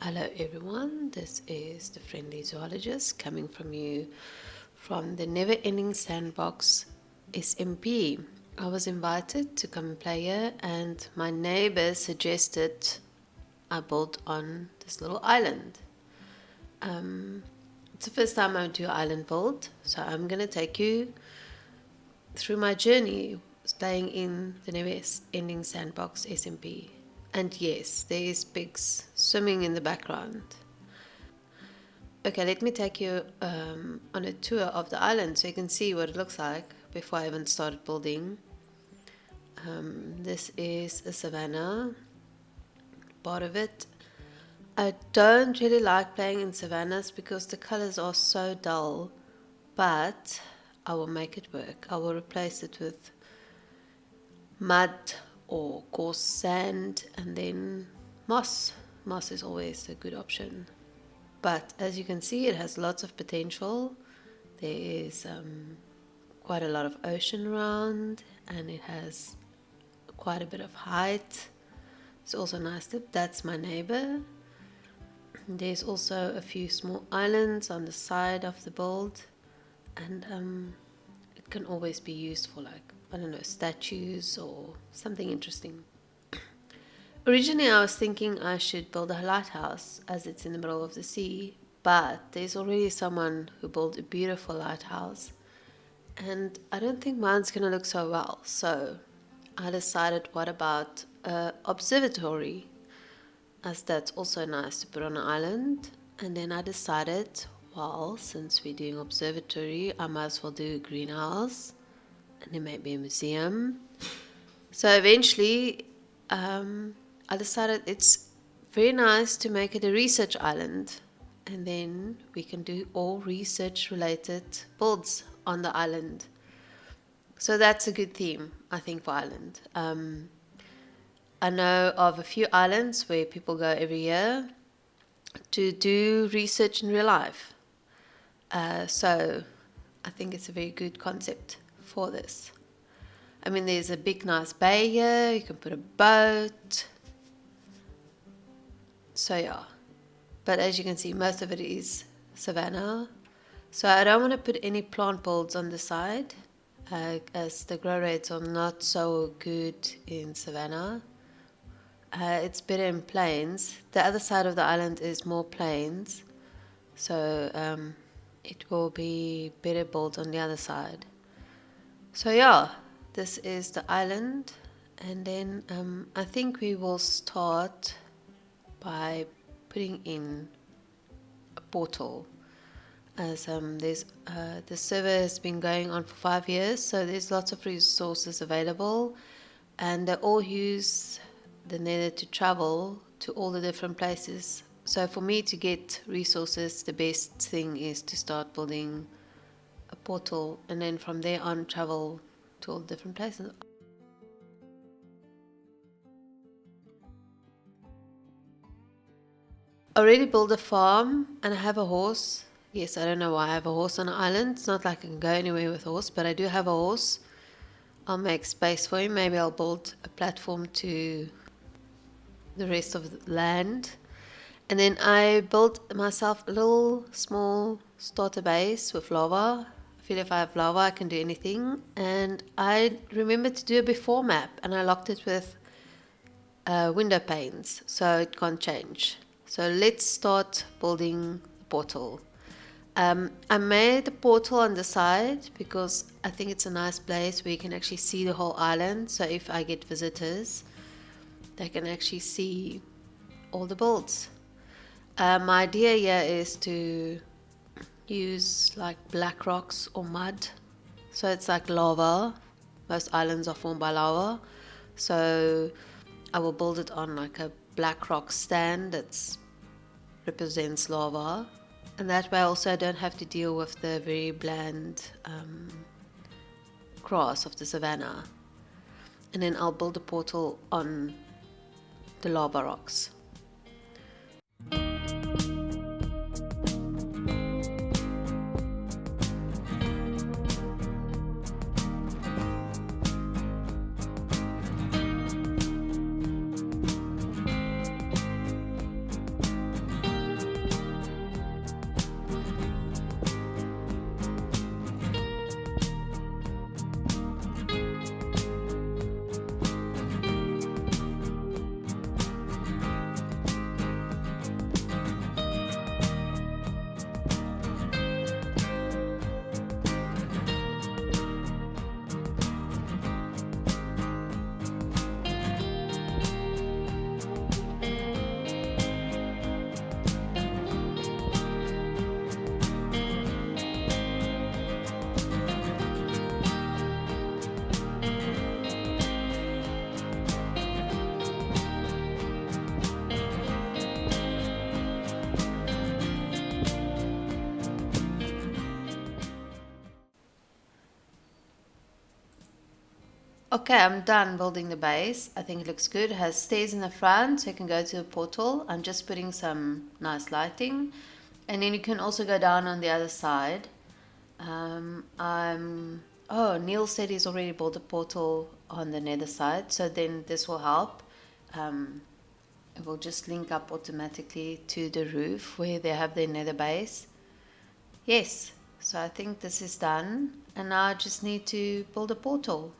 Hello everyone, this is the Friendly Zoologist coming from you from the Never-Ending Sandbox SMP. I was invited to come and play here, and my neighbor suggested I build on this little island. It's the first time I do island build, so I'm going to take you through my journey playing in the Never-Ending Sandbox SMP. And yes, there is pigs swimming in the background. Okay, let me take you on a tour of the island so you can see what it looks like before I even started building. This is a savanna, part of it. I don't really like playing in savannas because the colors are so dull, but I will make it work. I will replace it with mud or coarse sand, and then moss. Moss is always a good option. But as you can see, it has lots of potential. There is quite a lot of ocean around, and it has quite a bit of height. It's also nice. That's my neighbor. There's also a few small islands on the side of the build, and it can always be used for, like, I don't know, statues or something interesting. Originally I was thinking I should build a lighthouse as it's in the middle of the sea, but there's already someone who built a beautiful lighthouse, and I don't think mine's gonna look so well, so I decided, what about an observatory, as that's also nice to put on an island. And then I decided, well, since we're doing observatory, I might as well do a greenhouse, and then maybe a museum. So eventually I decided it's very nice to make it a research island, and then we can do all research related builds on the island. So that's a good theme, I think, for island. I know of a few islands where people go every year to do research in real life. So I think it's a very good concept for this. I mean, there's a big nice bay here, you can put a boat. So yeah, but as you can see, most of it is savanna. So I don't want to put any plant bulbs on the side, as the grow rates are not so good in savanna. It's better in plains. The other side of the island is more plains, so it will be better built on the other side. So yeah, this is the island, and then I think we will start by putting in a portal, as there's the server has been going on for 5 years, so there's lots of resources available, and they all use the nether to travel to all the different places. So for me to get resources, the best thing is to start building a portal, and then from there on travel to all different places. I already built a farm, and I have a horse. Yes, I don't know why I have a horse on an island. It's not like I can go anywhere with a horse, but I do have a horse. I'll make space for him. Maybe I'll build a platform to the rest of the land. And then I built myself a little small starter base with lava. I feel if I have lava, I can do anything. And I remembered to do a before map, and I locked it with window panes, so it can't change. So let's start building the portal. I made the portal on the side because I think it's a nice place where you can actually see the whole island. So if I get visitors, they can actually see all the builds. My idea here is to use like black rocks or mud. So it's like lava. Most islands are formed by lava. So I will build it on like a black rock stand that represents lava. And that way also I don't have to deal with the very bland grass of the savanna. And then I'll build a portal on the lava rocks. Okay, I'm done building the base. I think it looks good. It has stairs in the front, so you can go to the portal. I'm just putting some nice lighting. And then you can also go down on the other side. Oh, Neil said he's already built a portal on the nether side, so then this will help. It will just link up automatically to the roof where they have their nether base. Yes, so I think this is done, and now I just need to build a portal.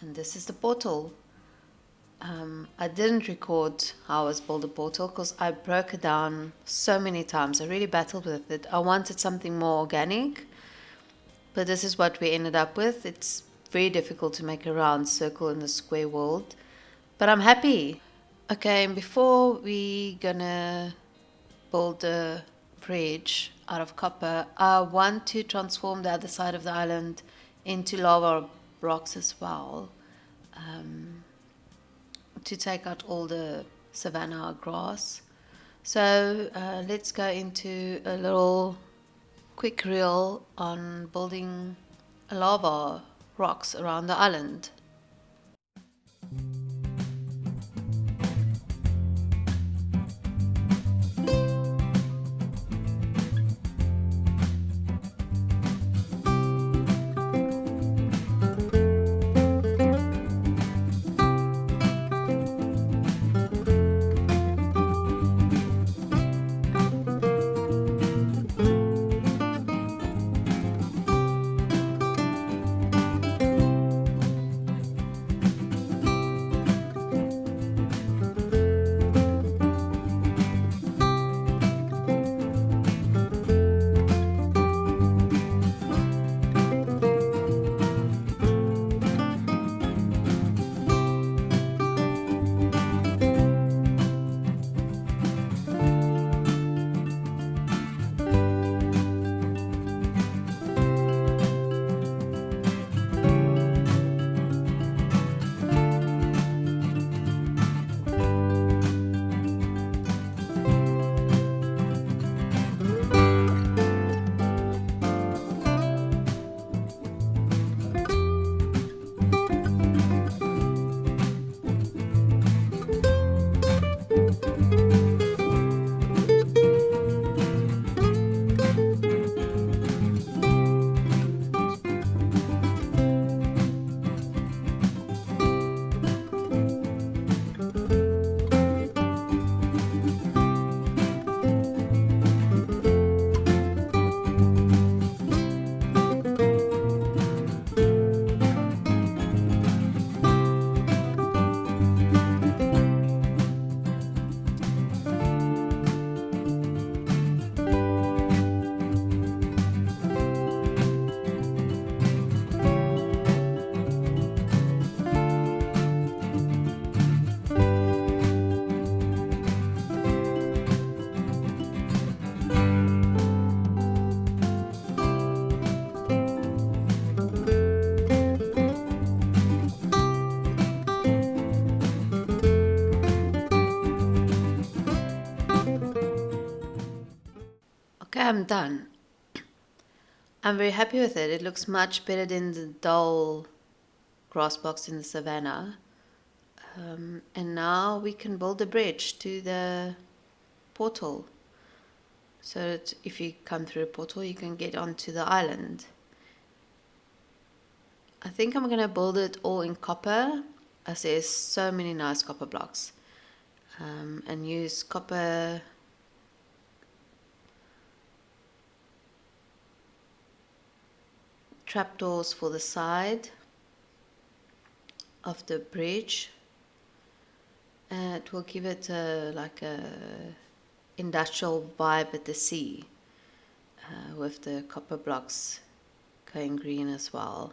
And this is the portal. I didn't record how I was build a portal because I broke it down so many times. I really battled with it. I wanted something more organic, but this is what we ended up with. It's very difficult to make a round circle in the square world, but I'm happy. Okay, and before we gonna build a bridge out of copper, I want to transform the other side of the island into lava rocks as well, to take out all the savanna grass. So let's go into a little quick reel on building lava rocks around the island. Okay, I'm done. I'm very happy with it. It looks much better than the dull grass box in the savannah. And now we can build a bridge to the portal. So that if you come through a portal, you can get onto the island. I think I'm going to build it all in copper, as there's so many nice copper blocks. And use copper trapdoors for the side of the bridge. It will give it like a industrial vibe at the sea, with the copper blocks going green as well.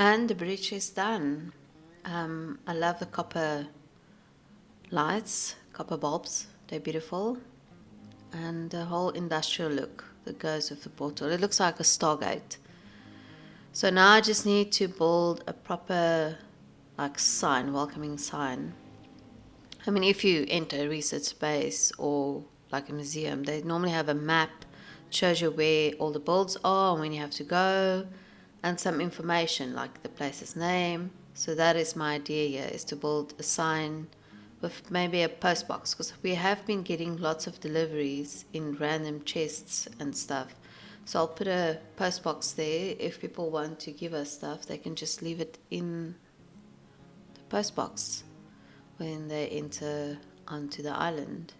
And the bridge is done. I love the copper lights, copper bulbs. They're beautiful. And the whole industrial look that goes with the portal. It looks like a Stargate. So now I just need to build a proper like sign, welcoming sign. I mean, if you enter a research space or like a museum, they normally have a map, shows you where all the builds are and when you have to go, and some information like the place's name. So that is my idea here, is to build a sign with maybe a post box, because we have been getting lots of deliveries in random chests and stuff. So I'll put a post box there. If people want to give us stuff, they can just leave it in the post box when they enter onto the island.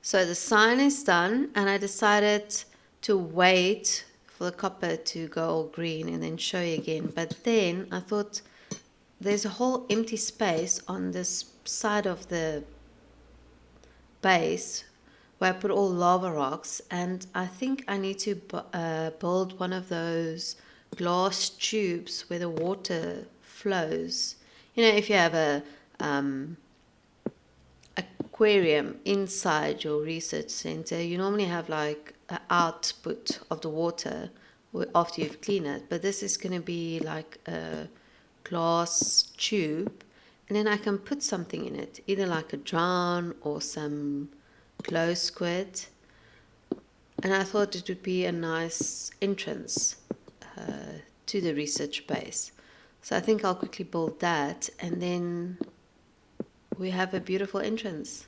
So the sign is done, and I decided to wait for the copper to go all green and then show you again. But then I thought there's a whole empty space on this side of the base where I put all lava rocks, and I think I need to build one of those glass tubes where the water flows. You know, if you have a aquarium inside your research center, you normally have like an output of the water after you've cleaned it, but this is going to be like a glass tube, and then I can put something in it, either like a drown or some glow squid, and I thought it would be a nice entrance to the research base. So I think I'll quickly build that, and then we have a beautiful entrance.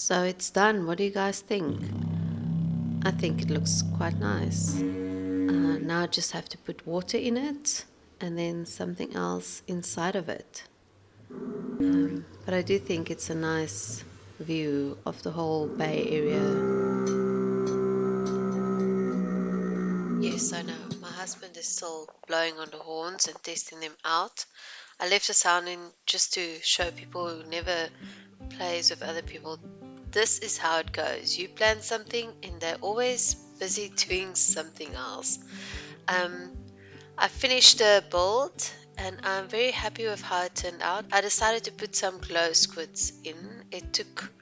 So it's done. What do you guys think? I think it looks quite nice. Now I just have to put water in it and then something else inside of it. But I do think it's a nice view of the whole Bay Area. Yes, I know. My husband is still blowing on the horns and testing them out. I left the sound in just to show people who never plays with other people. This is how it goes. You plan something and they're always busy doing something else. Um, I finished the build and I'm very happy with how it turned out. I decided to put some glow squids in. It took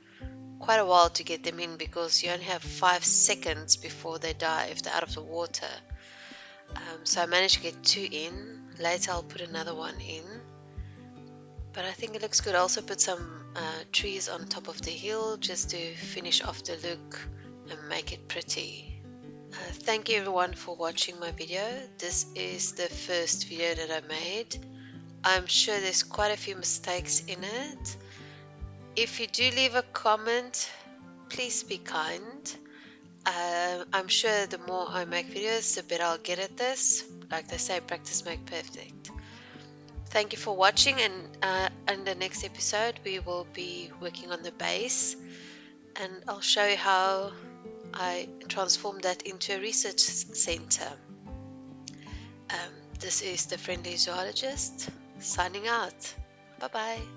quite a while to get them in because you only have 5 seconds before they die if they're out of the water. So I managed to get 2 in. Later I'll put another one in. But I think it looks good. I also put some trees on top of the hill just to finish off the look and make it pretty. Thank you everyone for watching my video. This is the first video that I made. I'm sure there's quite a few mistakes in it. If you do leave a comment, please be kind. I'm sure the more I make videos, the better I'll get at this. Like they say, practice make perfect. Thank you for watching, and in the next episode we will be working on the base, and I'll show you how I transformed that into a research center. This is the Friendly Zoologist signing out. Bye bye.